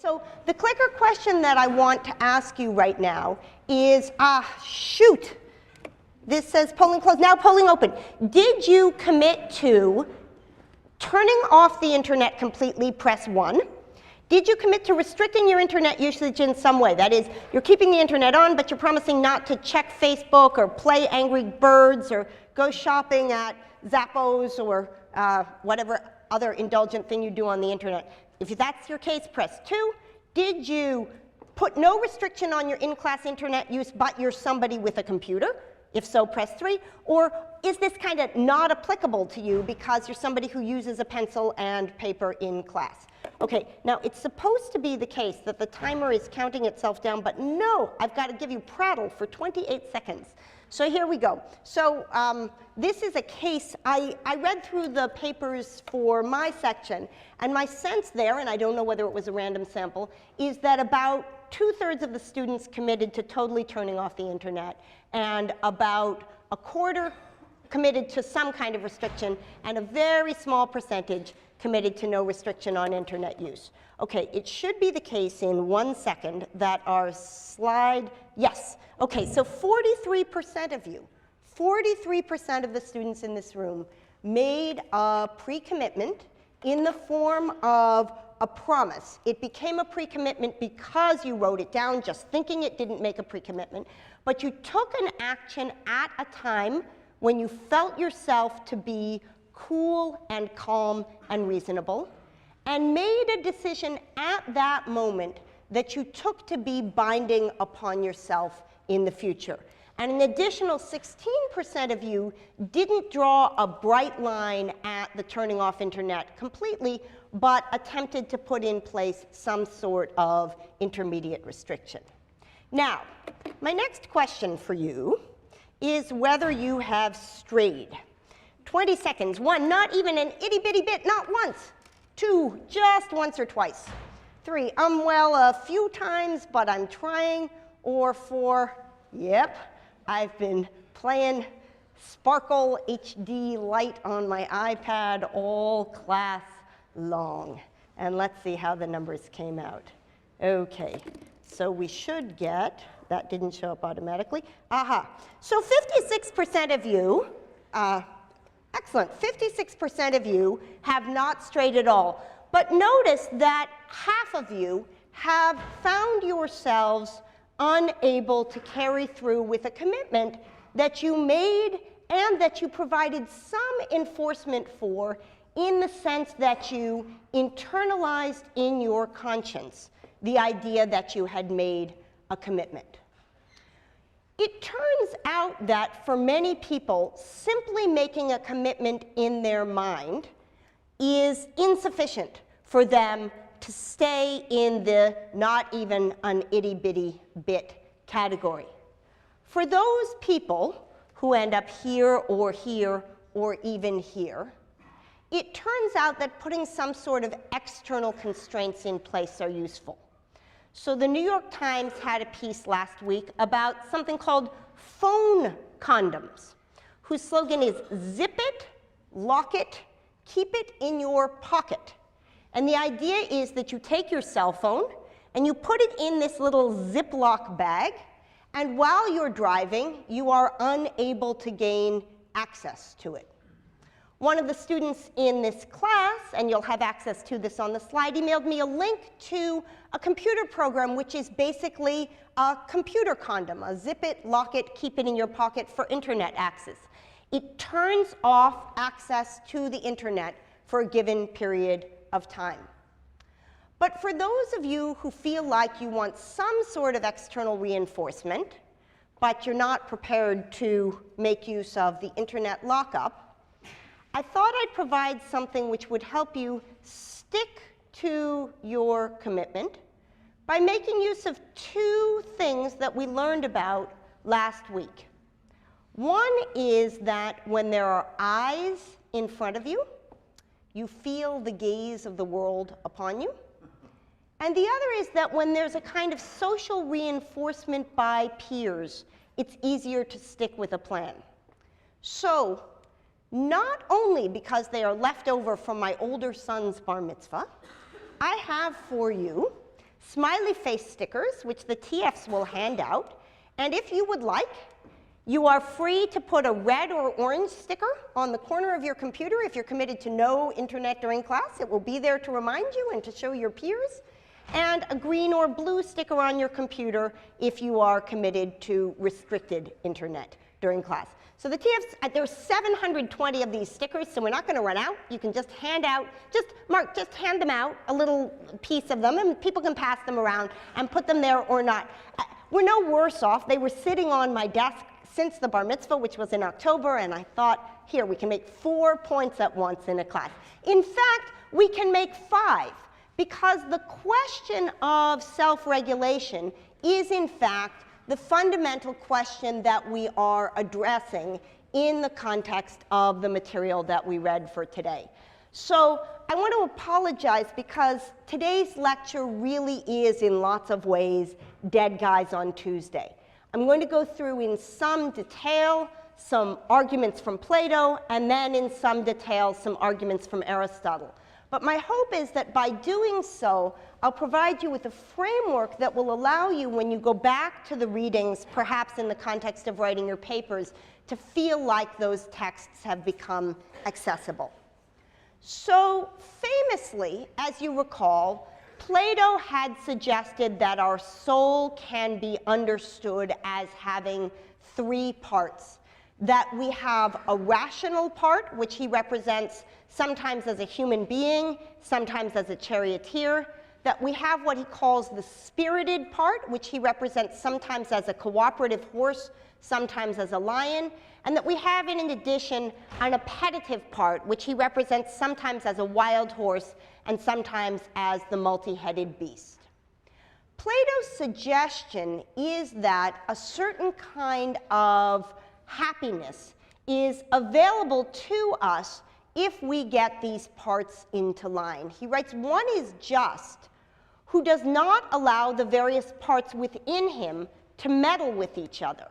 So the clicker question that I want to ask you right now is, shoot, this says polling closed, now polling open. Did you commit to turning off the internet completely? Press 1. Did you commit to restricting your internet usage in some way? That is, you're keeping the internet on, but you're promising not to check Facebook or play Angry Birds or go shopping at Zappos or whatever other indulgent thing you do on the internet. If that's your case, press 2. Did you put no restriction on your in-class internet use, but you're somebody with a computer? If so, press 3. Or is this kind of not applicable to you because you're somebody who uses a pencil and paper in class? Okay, now it's supposed to be the case that the timer is counting itself down, but no, I've got to give you prattle for 28 seconds. So here we go. So this is a case, I read through the papers for my section, and my sense there, and I don't know whether it was a random sample, is that about 2/3 of the students committed to totally turning off the internet, and about 1/4 committed to some kind of restriction, and a very small percentage committed to no restriction on internet use. Okay, it should be the case in 1 second that our slide, yes. Okay, so 43% of you, 43% of the students in this room made a pre-commitment in the form of a promise. It became a pre-commitment because you wrote it down, just thinking it didn't make a pre-commitment, but you took an action at a time when you felt yourself to be cool and calm and reasonable, and made a decision at that moment that you took to be binding upon yourself in the future. And an additional 16% of you didn't draw a bright line at the turning off internet completely, but attempted to put in place some sort of intermediate restriction. Now, my next question for you is whether you have strayed. 20 seconds. 1, not even an itty-bitty bit, not once. 2, just once or twice. 3, well, a few times, but I'm trying. Or 4, yep, I've been playing Sparkle HD Lite on my iPad all class long. And let's see how the numbers came out. Okay, so we should get, that didn't show up automatically. Aha, so 56% of you, excellent, 56% of you have not strayed at all. But notice that half of you have found yourselves unable to carry through with a commitment that you made and that you provided some enforcement for, in the sense that you internalized in your conscience the idea that you had made a commitment. It turns out that for many people, simply making a commitment in their mind is insufficient for them to stay in the not even an itty-bitty bit category. For those people who end up here or even here, it turns out that putting some sort of external constraints in place are useful. So the New York Times had a piece last week about something called phone condoms, whose slogan is zip it, lock it, keep it in your pocket. And the idea is that you take your cell phone and you put it in this little Ziploc bag, and while you're driving, you are unable to gain access to it. One of the students in this class, and you'll have access to this on the slide, emailed me a link to a computer program which is basically a computer condom, a zip it, lock it, keep it in your pocket for internet access. It turns off access to the internet for a given period of time. But for those of you who feel like you want some sort of external reinforcement, but you're not prepared to make use of the internet lockup, I thought I'd provide something which would help you stick to your commitment by making use of 2 things that we learned about last week. One is that when there are eyes in front of you, you feel the gaze of the world upon you. And the other is that when there's a kind of social reinforcement by peers, it's easier to stick with a plan. So, not only because they are left over from my older son's bar mitzvah, I have for you smiley face stickers, which the TFs will hand out. And if you would like, you are free to put a red or orange sticker on the corner of your computer if you're committed to no internet during class. It will be there to remind you and to show your peers. And a green or blue sticker on your computer if you are committed to restricted internet during class. So the TFs, there's 720 of these stickers, so we're not going to run out. You can just hand out, just hand them out, a little piece of them, and people can pass them around and put them there or not. We're no worse off. They were sitting on my desk since the bar mitzvah, which was in October, and I thought, here, we can make 4 points at once in a class. In fact, we can make 5, because the question of self-regulation is, in fact, the fundamental question that we are addressing in the context of the material that we read for today. So I want to apologize because today's lecture really is, in lots of ways, Dead Guys on Tuesday. I'm going to go through in some detail some arguments from Plato, and then in some detail some arguments from Aristotle. But my hope is that by doing so, I'll provide you with a framework that will allow you, when you go back to the readings, perhaps in the context of writing your papers, to feel like those texts have become accessible. So famously, as you recall, Plato had suggested that our soul can be understood as having 3 parts. That we have a rational part, which he represents sometimes as a human being, sometimes as a charioteer. That we have what he calls the spirited part, which he represents sometimes as a cooperative horse, sometimes as a lion. And that we have, in addition, an appetitive part, which he represents sometimes as a wild horse and sometimes as the multi-headed beast. Plato's suggestion is that a certain kind of happiness is available to us if we get these parts into line. He writes, one is just, who does not allow the various parts within him to meddle with each other.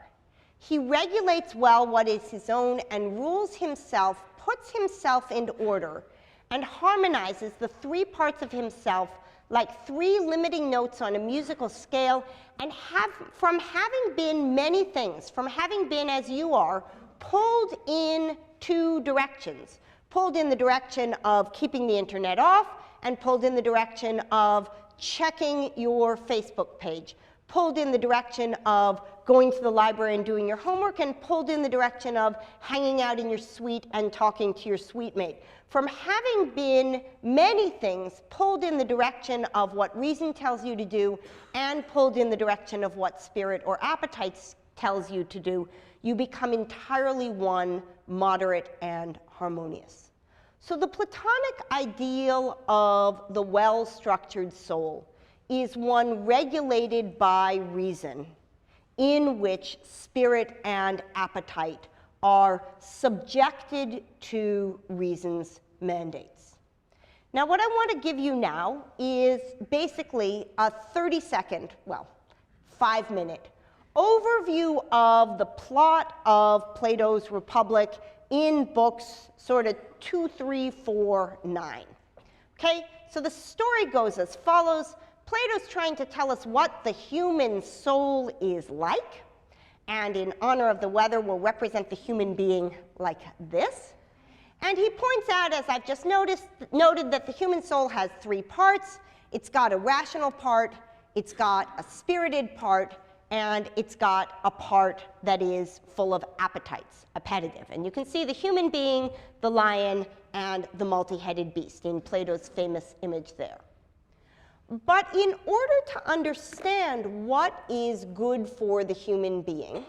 He regulates well what is his own and rules himself, puts himself in order, and harmonizes the 3 parts of himself like 3 limiting notes on a musical scale, and from having been many things, from having been, as you are, pulled in 2 directions. Pulled in the direction of keeping the internet off, and pulled in the direction of checking your Facebook page. Pulled in the direction of going to the library and doing your homework, and pulled in the direction of hanging out in your suite and talking to your suite mate. From having been many things, pulled in the direction of what reason tells you to do, and pulled in the direction of what spirit or appetite tells you to do, you become entirely one, moderate and harmonious. So the Platonic ideal of the well-structured soul is one regulated by reason, in which spirit and appetite are subjected to reason's mandates. Now, what I want to give you now is basically a 30-second, well, 5-minute overview of the plot of Plato's Republic in books sort of 2, 3, 4, 9. Okay, so the story goes as follows. Plato's trying to tell us what the human soul is like, and in honor of the weather will represent the human being like this. And he points out, as I've just noted that the human soul has 3 parts. It's got a rational part, it's got a spirited part, and it's got a part that is full of appetites, appetitive. And you can see the human being, the lion, and the multi-headed beast in Plato's famous image there. But in order to understand what is good for the human being,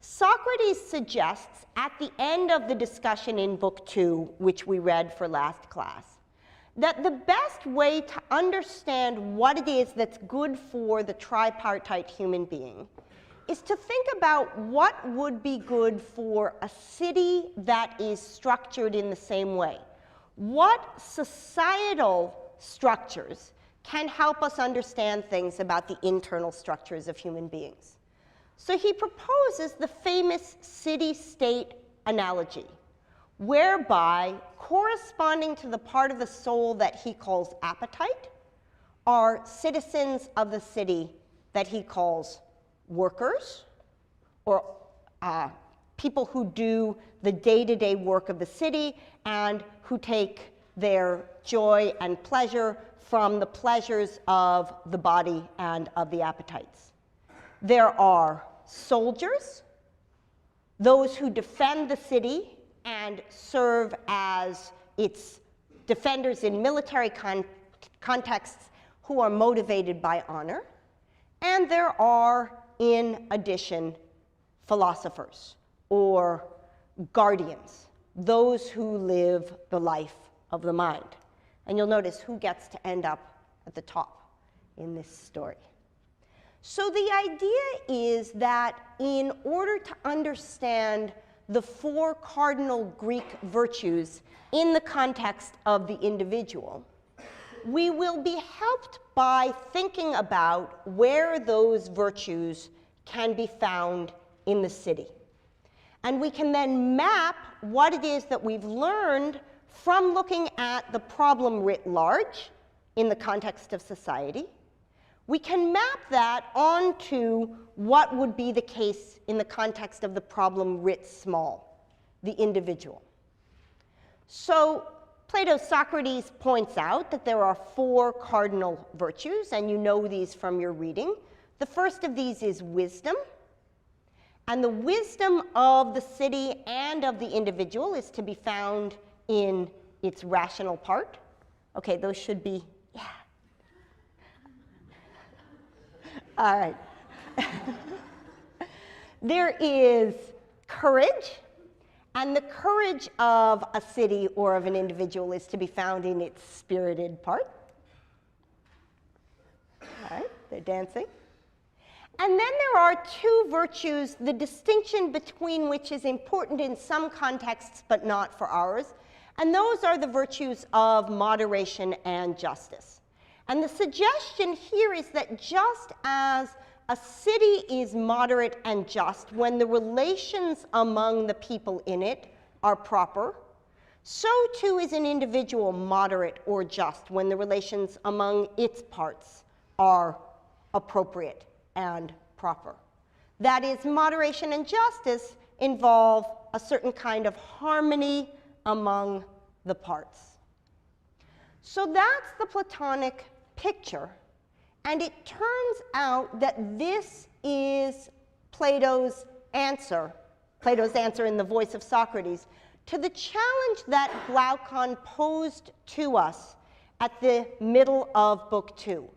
Socrates suggests at the end of the discussion in Book 2, which we read for last class, that the best way to understand what it is that's good for the tripartite human being is to think about what would be good for a city that is structured in the same way. What societal structures can help us understand things about the internal structures of human beings? So he proposes the famous city-state analogy, whereby, corresponding to the part of the soul that he calls appetite, are citizens of the city that he calls workers, or people who do the day-to-day work of the city and who take their joy and pleasure from the pleasures of the body and of the appetites. There are soldiers, those who defend the city and serve as its defenders in military contexts who are motivated by honor. And there are, in addition, philosophers or guardians, those who live the life of the mind. And you'll notice who gets to end up at the top in this story. So the idea is that in order to understand the 4 cardinal Greek virtues in the context of the individual, we will be helped by thinking about where those virtues can be found in the city. And we can then map what it is that we've learned from looking at the problem writ large in the context of society. We can map that onto what would be the case in the context of the problem writ small, the individual. So Plato's Socrates points out that there are 4 cardinal virtues, and you know these from your reading. The first of these is wisdom. And the wisdom of the city and of the individual is to be found in its rational part. Okay, those should be, yeah. All right. There is courage, and the courage of a city or of an individual is to be found in its spirited part. All right, they're dancing. And then there are 2 virtues, the distinction between which is important in some contexts but not for ours. And those are the virtues of moderation and justice. And the suggestion here is that just as a city is moderate and just when the relations among the people in it are proper, so too is an individual moderate or just when the relations among its parts are appropriate and proper. That is, moderation and justice involve a certain kind of harmony among the parts. So that's the Platonic picture, and it turns out that this is Plato's answer in the voice of Socrates, to the challenge that Glaucon posed to us at the middle of Book 2.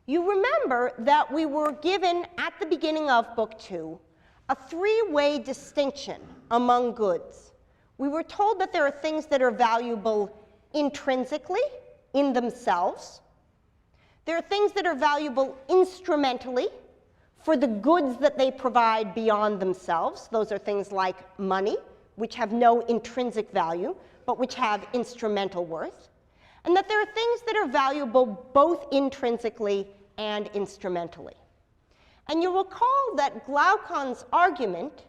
You remember that we were given, at the beginning of Book 2, a 3-way distinction among goods. We were told that there are things that are valuable intrinsically, in themselves. There are things that are valuable instrumentally, for the goods that they provide beyond themselves. Those are things like money, which have no intrinsic value, but which have instrumental worth. And that there are things that are valuable both intrinsically and instrumentally. And you'll recall that Glaucon's argument,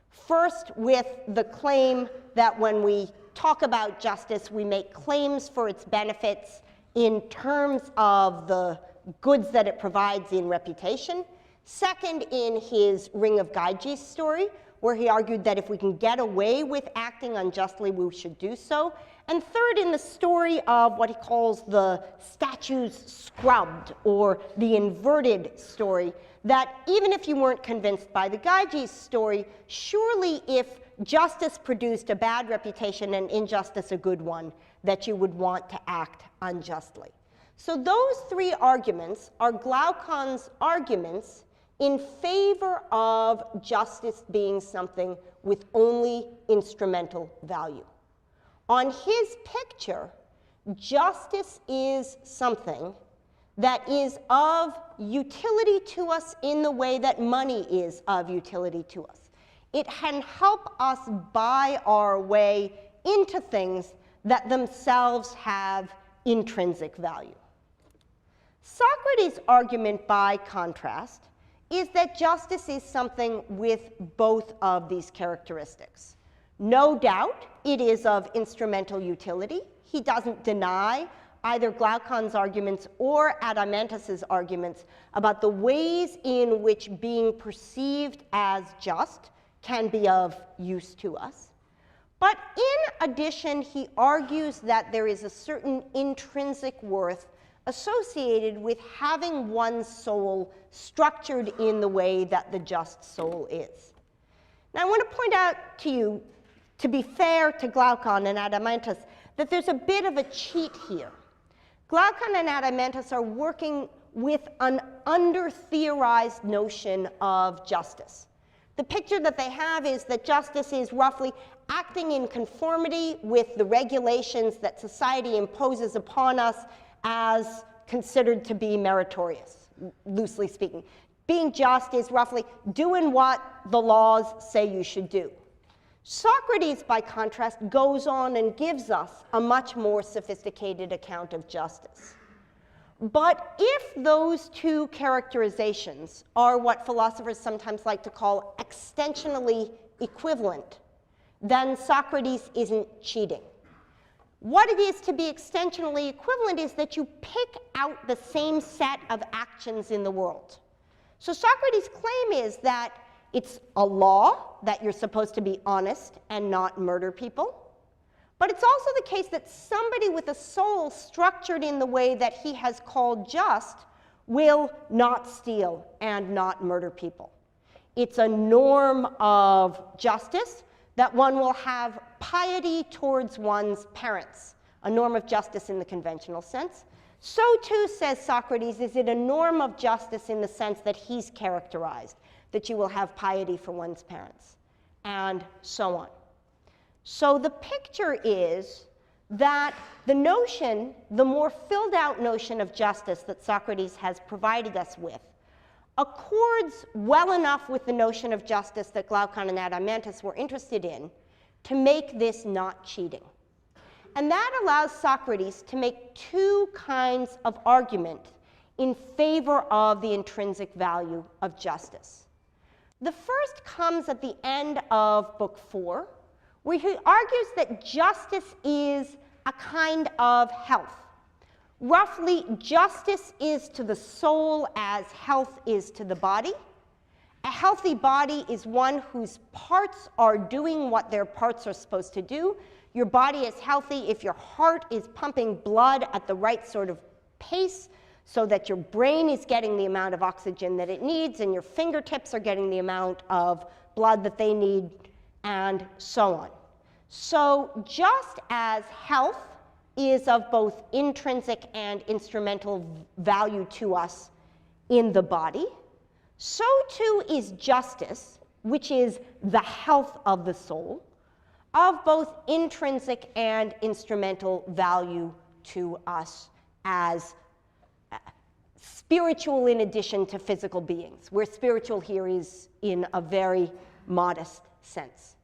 first with the claim that when we talk about justice, we make claims for its benefits in terms of the goods that it provides in reputation. Second, in his Ring of Gyges story, where he argued that if we can get away with acting unjustly, we should do so. And third, in the story of what he calls the statues scrubbed, or the inverted story, that even if you weren't convinced by the Gyges story, surely if justice produced a bad reputation and injustice a good one, that you would want to act unjustly. So those 3 arguments are Glaucon's arguments in favor of justice being something with only instrumental value. On his picture, justice is something that is of utility to us in the way that money is of utility to us. It can help us buy our way into things that themselves have intrinsic value. Socrates' argument, by contrast, is that justice is something with both of these characteristics. No doubt it is of instrumental utility. He doesn't deny either Glaucon's arguments or Adeimantus's arguments about the ways in which being perceived as just can be of use to us. But in addition, he argues that there is a certain intrinsic worth associated with having one's soul structured in the way that the just soul is. Now, I want to point out to you, to be fair to Glaucon and Adeimantus, that there's a bit of a cheat here. Glaucon and Adeimantus are working with an under-theorized notion of justice. The picture that they have is that justice is roughly acting in conformity with the regulations that society imposes upon us as considered to be meritorious, loosely speaking. Being just is roughly doing what the laws say you should do. Socrates, by contrast, goes on and gives us a much more sophisticated account of justice. But if those two characterizations are what philosophers sometimes like to call extensionally equivalent, then Socrates isn't cheating. What it is to be extensionally equivalent is that you pick out the same set of actions in the world. So Socrates' claim is that it's a law that you're supposed to be honest and not murder people. But it's also the case that somebody with a soul structured in the way that he has called just will not steal and not murder people. It's a norm of justice that one will have piety towards one's parents, a norm of justice in the conventional sense. So too, says Socrates, is it a norm of justice in the sense that he's characterized, that you will have piety for one's parents, and so on. So the picture is that the notion, the more filled out notion of justice that Socrates has provided us with, accords well enough with the notion of justice that Glaucon and Adeimantus were interested in to make this not cheating. And that allows Socrates to make two kinds of argument in favor of the intrinsic value of justice. The first comes at the end of Book 4, where he argues that justice is a kind of health. Roughly, justice is to the soul as health is to the body. A healthy body is one whose parts are doing what their parts are supposed to do. Your body is healthy if your heart is pumping blood at the right sort of pace so that your brain is getting the amount of oxygen that it needs and your fingertips are getting the amount of blood that they need, and so on. So just as health is of both intrinsic and instrumental value to us in the body, so too is justice, which is the health of the soul, of both intrinsic and instrumental value to us as spiritual in addition to physical beings, where spiritual here is in a very modest sense.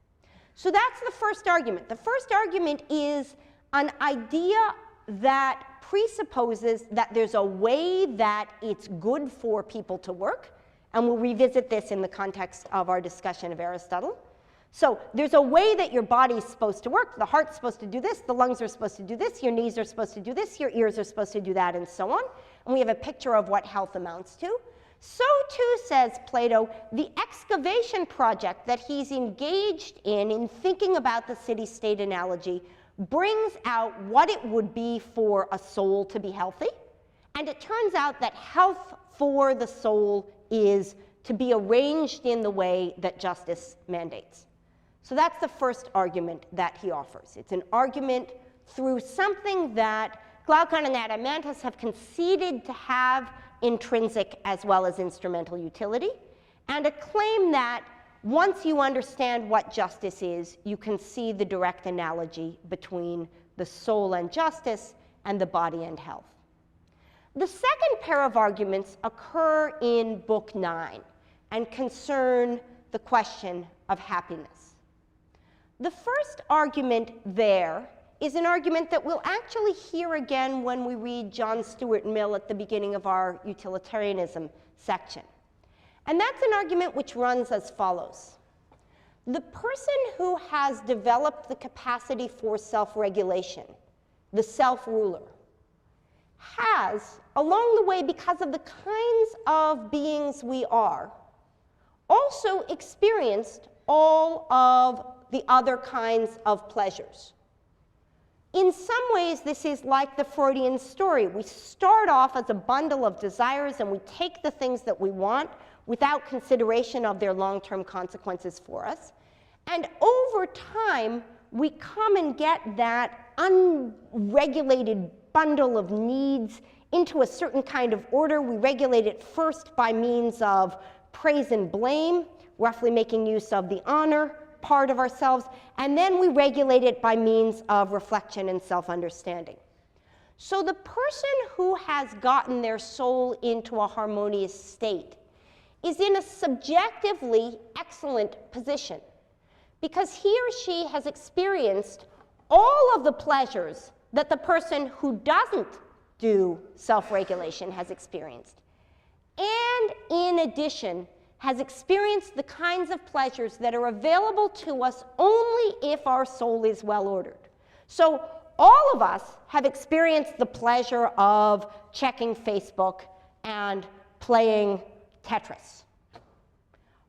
So that's the first argument. The first argument is an idea that presupposes that there's a way that it's good for people to work, and we'll revisit this in the context of our discussion of Aristotle. So there's a way that your body's supposed to work. The heart's supposed to do this, the lungs are supposed to do this, your knees are supposed to do this, your ears are supposed to do that, and so on. And we have a picture of what health amounts to. So too, says Plato, the excavation project that he's engaged in thinking about the city-state analogy brings out what it would be for a soul to be healthy. And it turns out that health for the soul is to be arranged in the way that justice mandates. So that's the first argument that he offers. It's an argument through something that Glaucon and Adeimantus have conceded to have intrinsic as well as instrumental utility, and a claim that once you understand what justice is, you can see the direct analogy between the soul and justice and the body and health. The second pair of arguments occur in Book 9 and concern the question of happiness. The first argument there is an argument that we'll actually hear again when we read John Stuart Mill at the beginning of our utilitarianism section. And that's an argument which runs as follows. The person who has developed the capacity for self-regulation, the self-ruler, has, along the way, because of the kinds of beings we are, also experienced all of the other kinds of pleasures. In some ways, this is like the Freudian story. We start off as a bundle of desires, and we take the things that we want without consideration of their long-term consequences for us. And over time, we come and get that unregulated bundle of needs into a certain kind of order. We regulate it first by means of praise and blame, roughly making use of the honor part of ourselves, and then we regulate it by means of reflection and self-understanding. So the person who has gotten their soul into a harmonious state is in a subjectively excellent position, because he or she has experienced all of the pleasures that the person who doesn't do self-regulation has experienced, and in addition has experienced the kinds of pleasures that are available to us only if our soul is well ordered. So all of us have experienced the pleasure of checking Facebook and playing Tetris.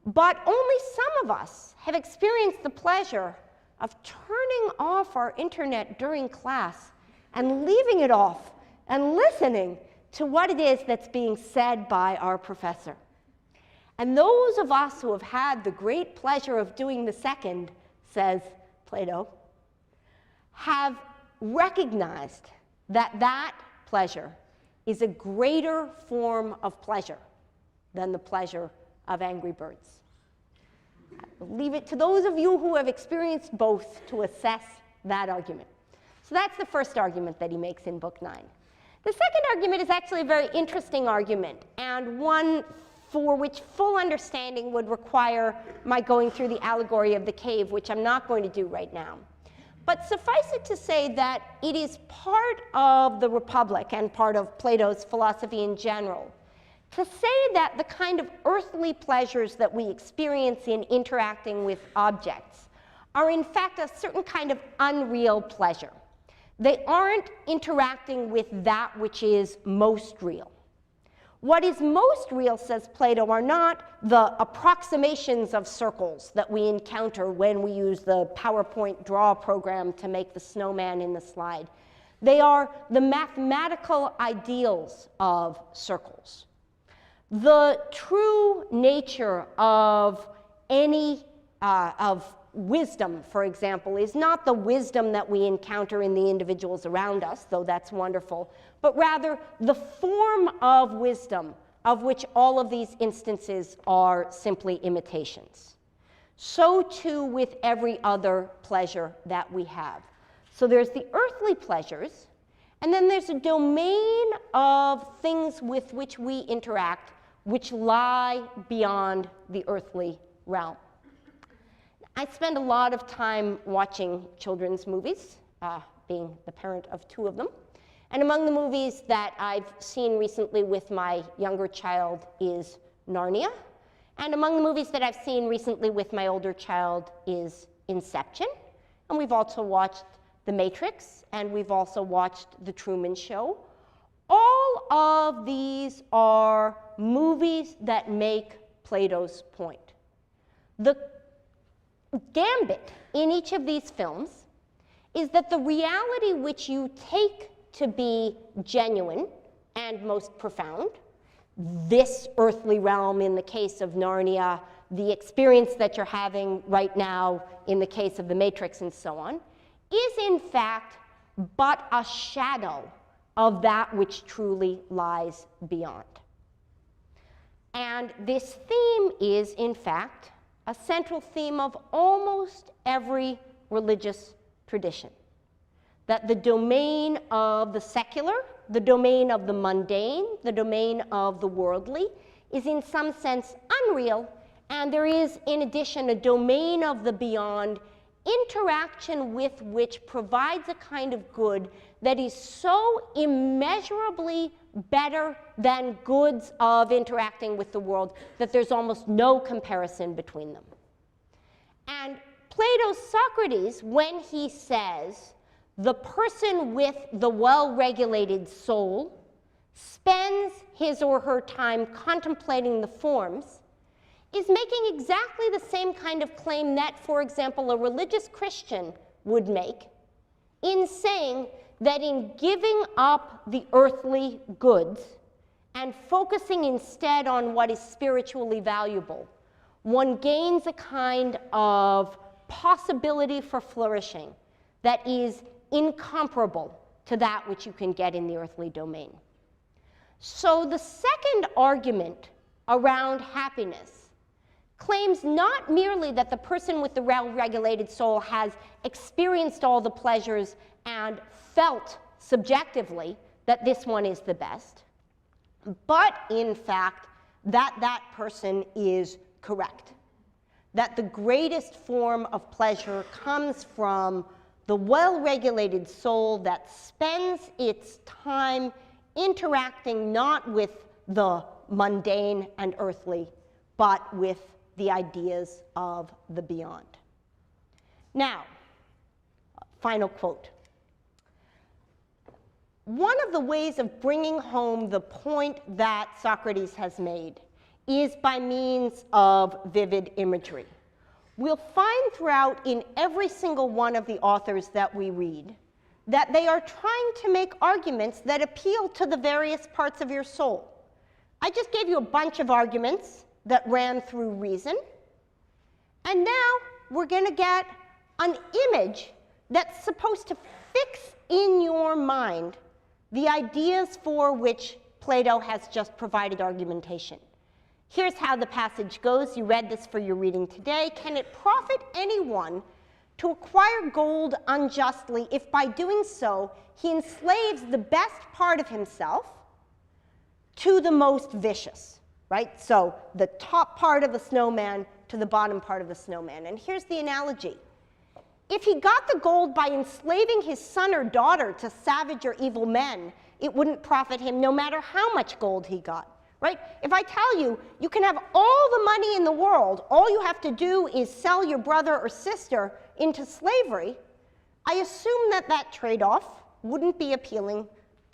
But only some of us have experienced the pleasure of turning off our internet during class and leaving it off and listening to what it is that's being said by our professor. And those of us who have had the great pleasure of doing the second, says Plato, have recognized that that pleasure is a greater form of pleasure than the pleasure of angry birds. I'll leave it to those of you who have experienced both to assess that argument. So that's the first argument that he makes in Book 9. The second argument is actually a very interesting argument, and one for which full understanding would require my going through the allegory of the cave, which I'm not going to do right now. But suffice it to say that it is part of the Republic and part of Plato's philosophy in general to say that the kind of earthly pleasures that we experience in interacting with objects are in fact a certain kind of unreal pleasure. They aren't interacting with that which is most real. What is most real, says Plato, are not the approximations of circles that we encounter when we use the PowerPoint draw program to make the snowman in the slide. They are the mathematical ideals of circles. The true nature of any, of wisdom, for example, is not the wisdom that we encounter in the individuals around us, though that's wonderful, but rather the form of wisdom of which all of these instances are simply imitations. So too with every other pleasure that we have. So there's the earthly pleasures, and then there's a domain of things with which we interact which lie beyond the earthly realm. I spend a lot of time watching children's movies, being the parent of 2 of them. And among the movies that I've seen recently with my younger child is Narnia. And among the movies that I've seen recently with my older child is Inception. And we've also watched The Matrix, and we've also watched The Truman Show. All of these are movies that make Plato's point. The gambit in each of these films is that the reality which you take to be genuine and most profound, this earthly realm in the case of Narnia, the experience that you're having right now in the case of The Matrix and so on, is in fact but a shadow of that which truly lies beyond. And this theme is in fact a central theme of almost every religious tradition. That the domain of the secular, the domain of the mundane, the domain of the worldly is in some sense unreal, and there is in addition a domain of the beyond, interaction with which provides a kind of good that is so immeasurably better than goods of interacting with the world that there's almost no comparison between them. And Plato's Socrates, when he says the person with the well-regulated soul spends his or her time contemplating the forms, is making exactly the same kind of claim that, for example, a religious Christian would make in saying that in giving up the earthly goods and focusing instead on what is spiritually valuable, one gains a kind of possibility for flourishing that is incomparable to that which you can get in the earthly domain. So the second argument around happiness claims not merely that the person with the well-regulated soul has experienced all the pleasures and felt subjectively that this one is the best, but in fact that that person is correct, that the greatest form of pleasure comes from the well-regulated soul that spends its time interacting not with the mundane and earthly, but with the ideas of the beyond. Now, final quote. One of the ways of bringing home the point that Socrates has made is by means of vivid imagery. We'll find throughout in every single one of the authors that we read that they are trying to make arguments that appeal to the various parts of your soul. I just gave you a bunch of arguments that ran through reason, and now we're going to get an image that's supposed to fix in your mind the ideas for which Plato has just provided argumentation. Here's how the passage goes. You read this for your reading today. Can it profit anyone to acquire gold unjustly if by doing so he enslaves the best part of himself to the most vicious, right? So the top part of a snowman to the bottom part of a snowman. And here's the analogy. If he got the gold by enslaving his son or daughter to savage or evil men, it wouldn't profit him no matter how much gold he got. Right? If I tell you, you can have all the money in the world, all you have to do is sell your brother or sister into slavery, I assume that that trade-off wouldn't be appealing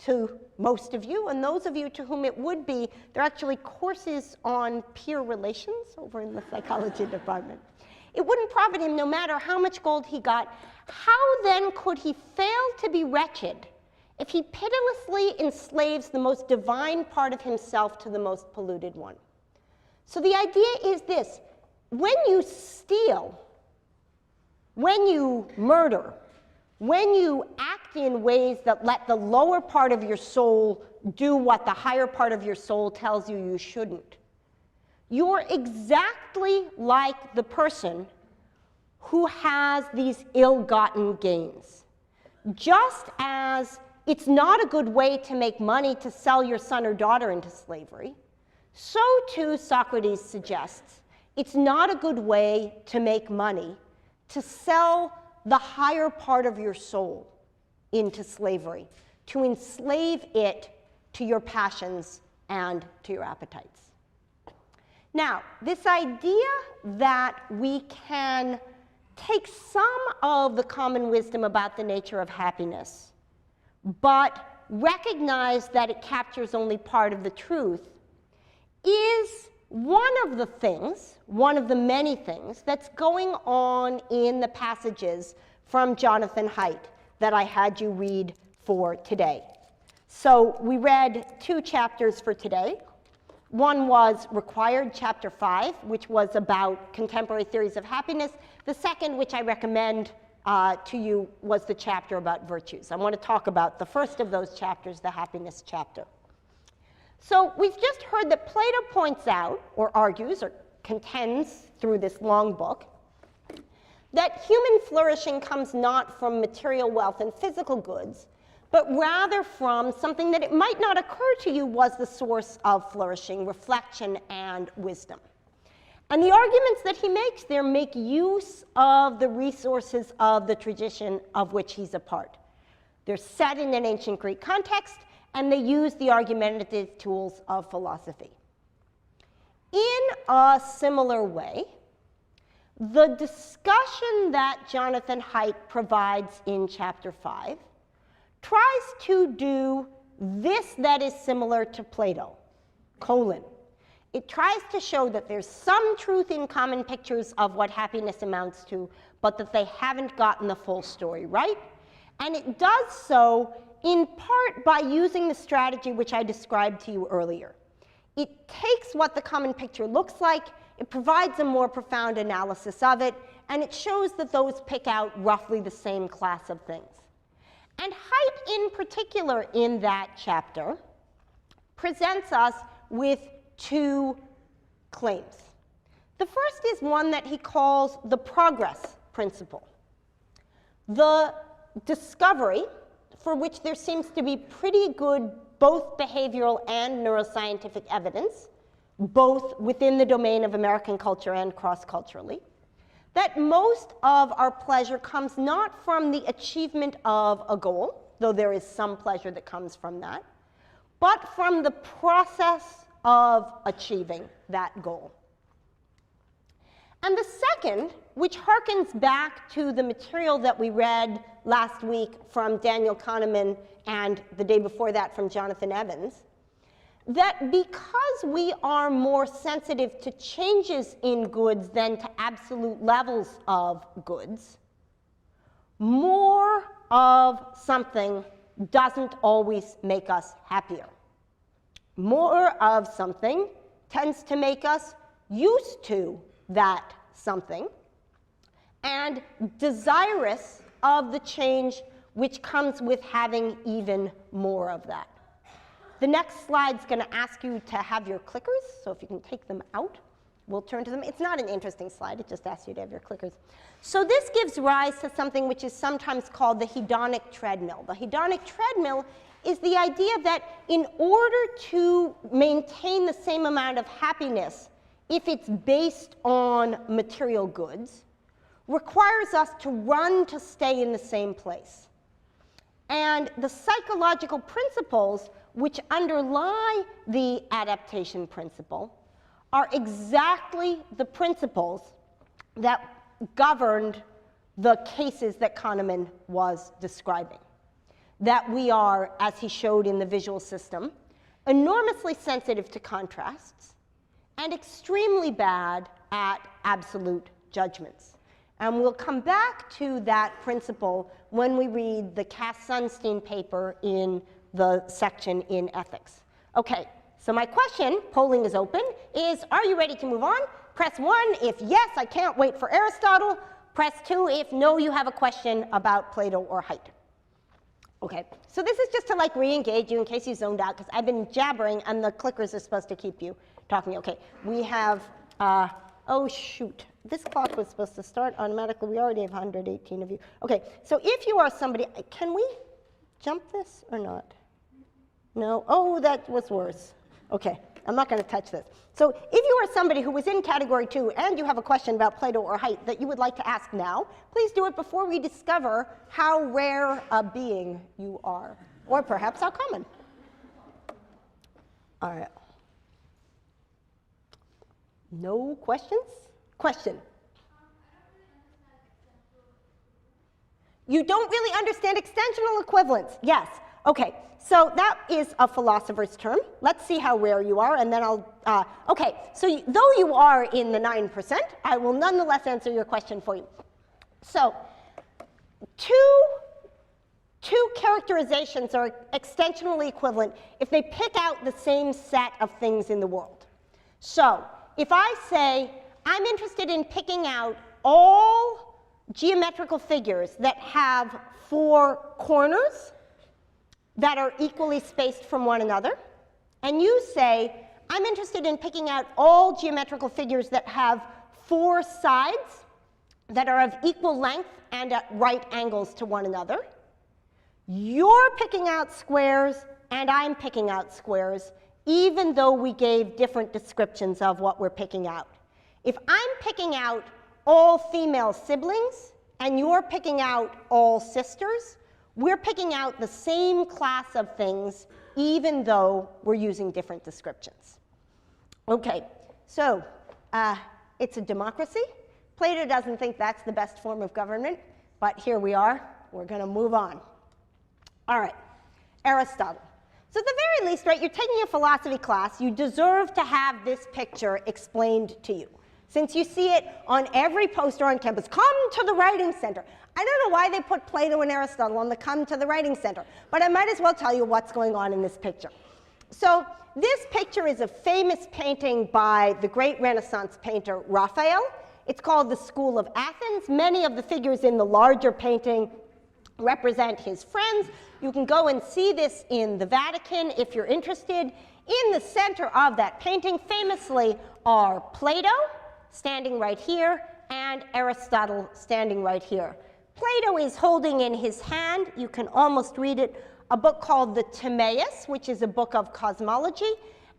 to most of you, and those of you to whom it would be, there are actually courses on peer relations over in the psychology department. It wouldn't profit him no matter how much gold he got. How then could he fail to be wretched if he pitilessly enslaves the most divine part of himself to the most polluted one? So the idea is this: when you steal, when you murder, when you act in ways that let the lower part of your soul do what the higher part of your soul tells you you shouldn't, you're exactly like the person who has these ill-gotten gains. Just as it's not a good way to make money to sell your son or daughter into slavery, so too, Socrates suggests, it's not a good way to make money to sell the higher part of your soul into slavery, to enslave it to your passions and to your appetites. Now, this idea that we can take some of the common wisdom about the nature of happiness but recognize that it captures only part of the truth is one of the things, one of the many things that's going on in the passages from Jonathan Haidt that I had you read for today. So we read 2 chapters for today. One was Required, chapter 5, which was about contemporary theories of happiness. The second, which I recommend to you, was the chapter about virtues. I want to talk about the first of those chapters, the happiness chapter. So we've just heard that Plato points out, or argues, or contends through this long book, that human flourishing comes not from material wealth and physical goods, but rather from something that it might not occur to you was the source of flourishing, reflection and wisdom. And the arguments that he makes there make use of the resources of the tradition of which he's a part. They're set in an ancient Greek context, and they use the argumentative tools of philosophy. In a similar way, the discussion that Jonathan Haidt provides in chapter 5 tries to do this that is similar to Plato, colon. It tries to show that there's some truth in common pictures of what happiness amounts to, but that they haven't gotten the full story, right? And it does so in part by using the strategy which I described to you earlier. It takes what the common picture looks like, it provides a more profound analysis of it, and it shows that those pick out roughly the same class of things. And Haidt, in particular, in that chapter, presents us with two claims. The first is one that he calls the progress principle. The discovery, for which there seems to be pretty good both behavioral and neuroscientific evidence, both within the domain of American culture and cross-culturally, that most of our pleasure comes not from the achievement of a goal, though there is some pleasure that comes from that, but from the process of achieving that goal. And the second, which harkens back to the material that we read last week from Daniel Kahneman and the day before that from Jonathan Evans, that because we are more sensitive to changes in goods than to absolute levels of goods, more of something doesn't always make us happier. More of something tends to make us used to that something and desirous of the change which comes with having even more of that. The next slide's going to ask you to have your clickers, so if you can take them out, we'll turn to them. It's not an interesting slide, it just asks you to have your clickers. So this gives rise to something which is sometimes called the hedonic treadmill. The hedonic treadmill is the idea that in order to maintain the same amount of happiness, if it's based on material goods, requires us to run to stay in the same place. And the psychological principles which underlie the adaptation principle are exactly the principles that governed the cases that Kahneman was describing. That we are, as he showed in the visual system, enormously sensitive to contrasts and extremely bad at absolute judgments. And we'll come back to that principle when we read the Cass-Sunstein paper in the section in ethics. Okay, so my question, polling is open, is are you ready to move on? Press 1 if yes, I can't wait for Aristotle. Press 2 if no, you have a question about Plato or Haidt. Okay, so this is just to like re-engage you in case you zoned out, because I've been jabbering and the clickers are supposed to keep you talking. Okay, we have, oh shoot, this clock was supposed to start automatically. We already have 118 of you. Okay, so if you are somebody, can we jump this or not? No, oh, that was worse. Okay, I'm not going to touch this. So if you are somebody who was in category 2 and you have a question about Plato or Haidt that you would like to ask now, please do it before we discover how rare a being you are, or perhaps how common. All right. No questions? Question. You don't really understand extensional equivalence. Yes. Okay. So that is a philosopher's term. Let's see how rare you are, and then I'll, okay. So though you are in the 9%, I will nonetheless answer your question for you. So two characterizations are extensionally equivalent if they pick out the same set of things in the world. So if I say, I'm interested in picking out all geometrical figures that have 4 corners that are equally spaced from one another, and you say, I'm interested in picking out all geometrical figures that have 4 sides that are of equal length and at right angles to one another, you're picking out squares and I'm picking out squares, even though we gave different descriptions of what we're picking out. If I'm picking out all female siblings and you're picking out all sisters, we're picking out the same class of things, even though we're using different descriptions. Okay, so it's a democracy. Plato doesn't think that's the best form of government, but here we are. We're going to move on. All right, Aristotle. So at the very least, right, you're taking a philosophy class, you deserve to have this picture explained to you. Since you see it on every poster on campus, come to the writing center. I don't know why they put Plato and Aristotle on the come to the writing center, but I might as well tell you what's going on in this picture. So this picture is a famous painting by the great Renaissance painter Raphael. It's called the School of Athens. Many of the figures in the larger painting represent his friends. You can go and see this in the Vatican if you're interested. In the center of that painting, famously, are Plato, standing right here, and Aristotle, standing right here. Plato is holding in his hand, you can almost read it, a book called the Timaeus, which is a book of cosmology,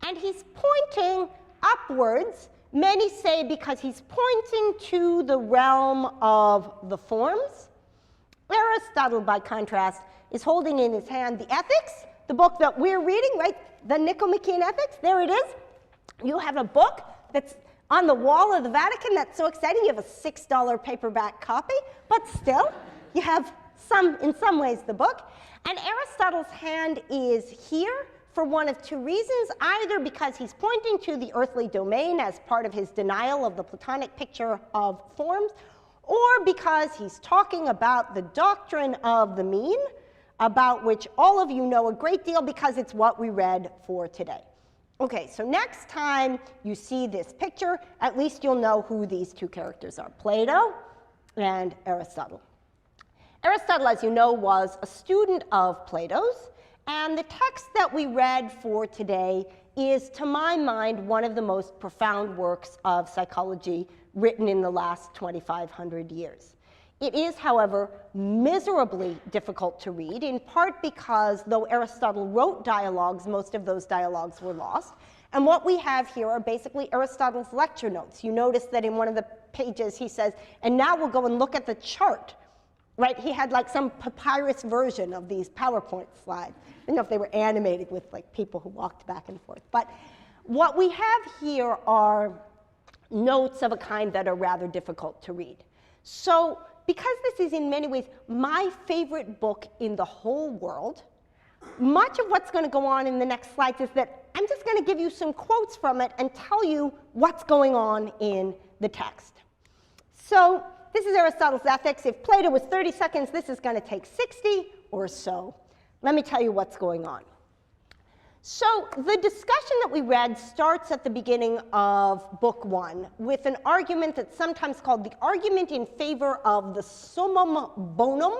and he's pointing upwards. Many say because he's pointing to the realm of the forms. Aristotle, by contrast, is holding in his hand the Ethics, the book that we're reading, right? The Nicomachean Ethics, there it is. You have a book that's on the wall of the Vatican. That's so exciting. You have a $6 paperback copy, but still, you have in some ways, the book. And Aristotle's hand is here for one of two reasons, either because he's pointing to the earthly domain as part of his denial of the Platonic picture of forms, or because he's talking about the doctrine of the mean, about which all of you know a great deal because it's what we read for today. Okay, so next time you see this picture, at least you'll know who these two characters are, Plato and Aristotle. Aristotle, as you know, was a student of Plato's, and the text that we read for today is, to my mind, one of the most profound works of psychology written in the last 2,500 years. It is, however, miserably difficult to read, in part because, though Aristotle wrote dialogues, most of those dialogues were lost. And what we have here are basically Aristotle's lecture notes. You notice that in one of the pages he says, and now we'll go and look at the chart. Right? He had like some papyrus version of these PowerPoint slides. I don't know if they were animated with like people who walked back and forth. But what we have here are notes of a kind that are rather difficult to read. So because this is in many ways my favorite book in the whole world, much of what's going to go on in the next slides is that I'm just going to give you some quotes from it and tell you what's going on in the text. So this is Aristotle's Ethics. If Plato was 30 seconds, this is going to take 60 or so. Let me tell you what's going on. So the discussion that we read starts at the beginning of Book 1 with an argument that's sometimes called the argument in favor of the summum bonum.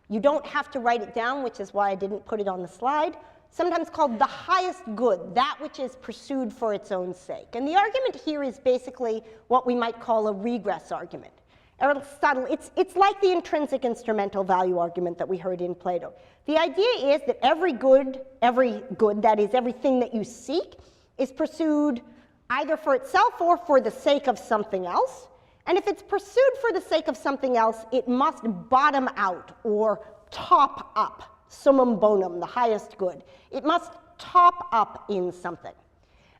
You don't have to write it down, which is why I didn't put it on the slide. Sometimes called the highest good, that which is pursued for its own sake. And the argument here is basically what we might call a regress argument. Aristotle, it's like the intrinsic instrumental value argument that we heard in Plato. The idea is that every good, that is everything that you seek, is pursued either for itself or for the sake of something else. And if it's pursued for the sake of something else, it must bottom out or top up, summum bonum, the highest good. It must top up in something.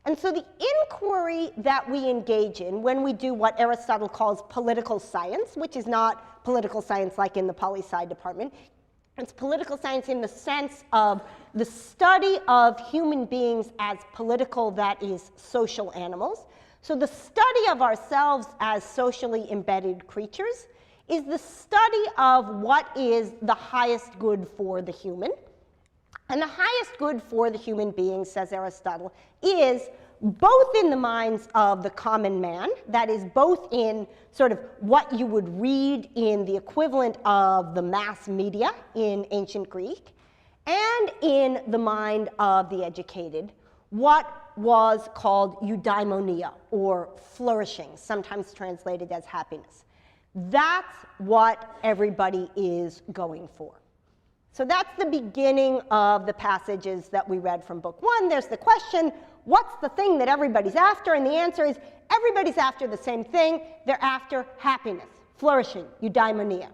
And so the inquiry that we engage in when we do what Aristotle calls political science, which is not political science like in the poli-sci department, it's political science in the sense of the study of human beings as political, that is, social animals. So the study of ourselves as socially embedded creatures is the study of what is the highest good for the human. And the highest good for the human being, says Aristotle, is both in the minds of the common man, that is both in sort of what you would read in the equivalent of the mass media in ancient Greek, and in the mind of the educated, what was called eudaimonia, or flourishing, sometimes translated as happiness. That's what everybody is going for. So that's the beginning of the passages that we read from Book 1. There's the question, what's the thing that everybody's after? And the answer is, everybody's after the same thing. They're after happiness, flourishing, eudaimonia.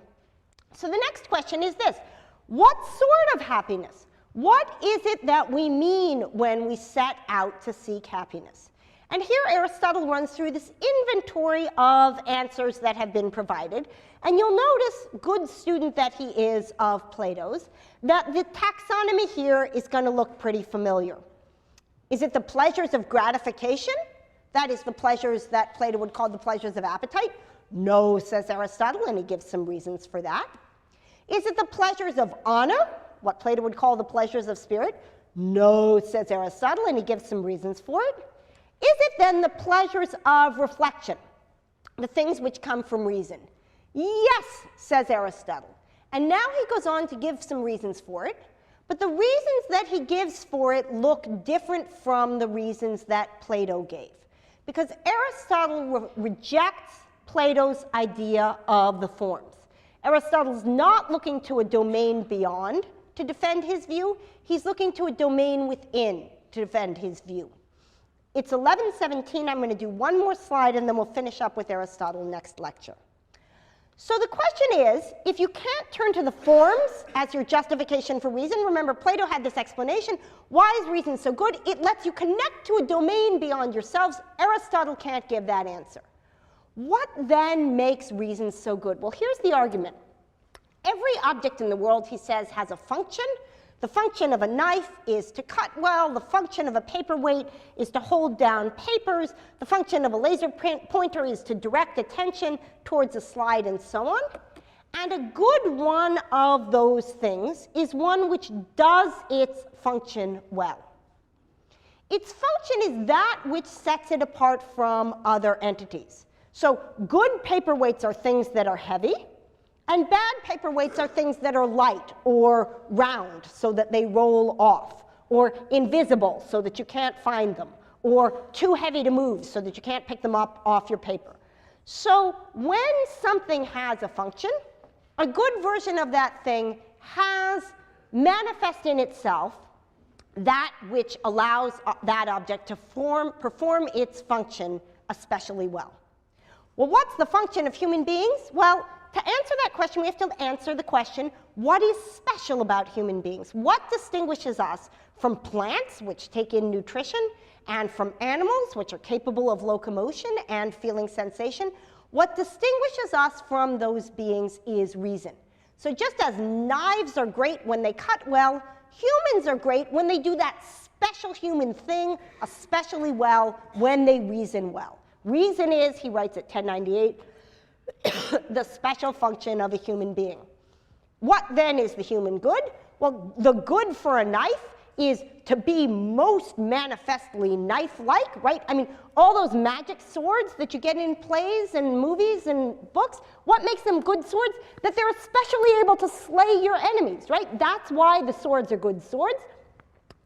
So the next question is this, what sort of happiness? What is it that we mean when we set out to seek happiness? And here Aristotle runs through this inventory of answers that have been provided. And you'll notice, good student that he is of Plato's, that the taxonomy here is going to look pretty familiar. Is it the pleasures of gratification? That is the pleasures that Plato would call the pleasures of appetite? No, says Aristotle, and he gives some reasons for that. Is it the pleasures of honor? What Plato would call the pleasures of spirit? No, says Aristotle, and he gives some reasons for it. Is it then the pleasures of reflection, the things which come from reason? Yes, says Aristotle. And now he goes on to give some reasons for it, but the reasons that he gives for it look different from the reasons that Plato gave, because Aristotle rejects Plato's idea of the forms. Aristotle's not looking to a domain beyond to defend his view. He's looking to a domain within to defend his view. It's 11:17. I'm going to do one more slide, and then we'll finish up with Aristotle next lecture. So the question is, if you can't turn to the forms as your justification for reason, remember Plato had this explanation, why is reason so good? It lets you connect to a domain beyond yourselves. Aristotle can't give that answer. What then makes reason so good? Well, here's the argument. Every object in the world, he says, has a function. The function of a knife is to cut well. The function of a paperweight is to hold down papers. The function of a laser pointer is to direct attention towards a slide, and so on. And a good one of those things is one which does its function well. Its function is that which sets it apart from other entities. So good paperweights are things that are heavy, and bad paperweights are things that are light or round so that they roll off, or invisible so that you can't find them, or too heavy to move so that you can't pick them up off your paper. So when something has a function, a good version of that thing has manifest in itself that which allows that object to perform its function especially well. Well, what's the function of human beings? Well, to answer that question, we have to answer the question, what is special about human beings? What distinguishes us from plants, which take in nutrition, and from animals, which are capable of locomotion and feeling sensation? What distinguishes us from those beings is reason. So just as knives are great when they cut well, humans are great when they do that special human thing especially well when they reason well. Reason is, he writes at 1098, the special function of a human being. What then is the human good? Well, the good for a knife is to be most manifestly knife-like, right? I mean, all those magic swords that you get in plays and movies and books, what makes them good swords? That they're especially able to slay your enemies, right? That's why the swords are good swords.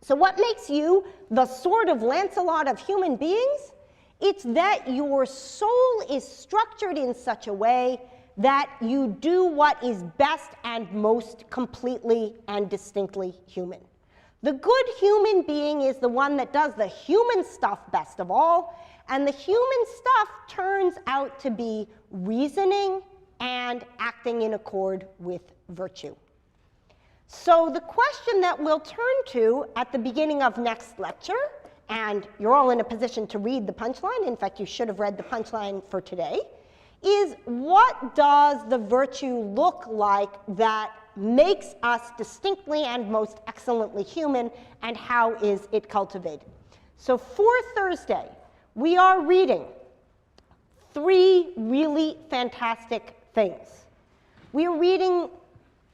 So what makes you the sword of Lancelot of human beings? It's that your soul is structured in such a way that you do what is best and most completely and distinctly human. The good human being is the one that does the human stuff best of all, and the human stuff turns out to be reasoning and acting in accord with virtue. So the question that we'll turn to at the beginning of next lecture, and you're all in a position to read the punchline, in fact you should have read the punchline for today, is what does the virtue look like that makes us distinctly and most excellently human, and how is it cultivated? So for Thursday, we are reading 3 really fantastic things. We are reading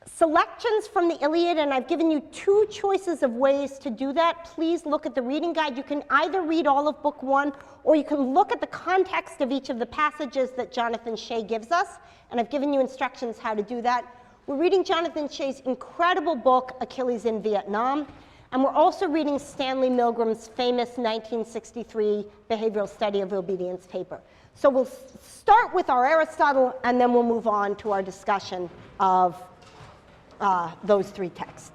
selections from the Iliad, and I've given you 2 choices of ways to do that. Please look at the reading guide. You can either read all of book 1, or you can look at the context of each of the passages that Jonathan Shea gives us, and I've given you instructions how to do that. We're reading Jonathan Shea's incredible book, Achilles in Vietnam, and we're also reading Stanley Milgram's famous 1963 behavioral study of obedience paper. So we'll start with our Aristotle, and then we'll move on to our discussion of those 3 texts.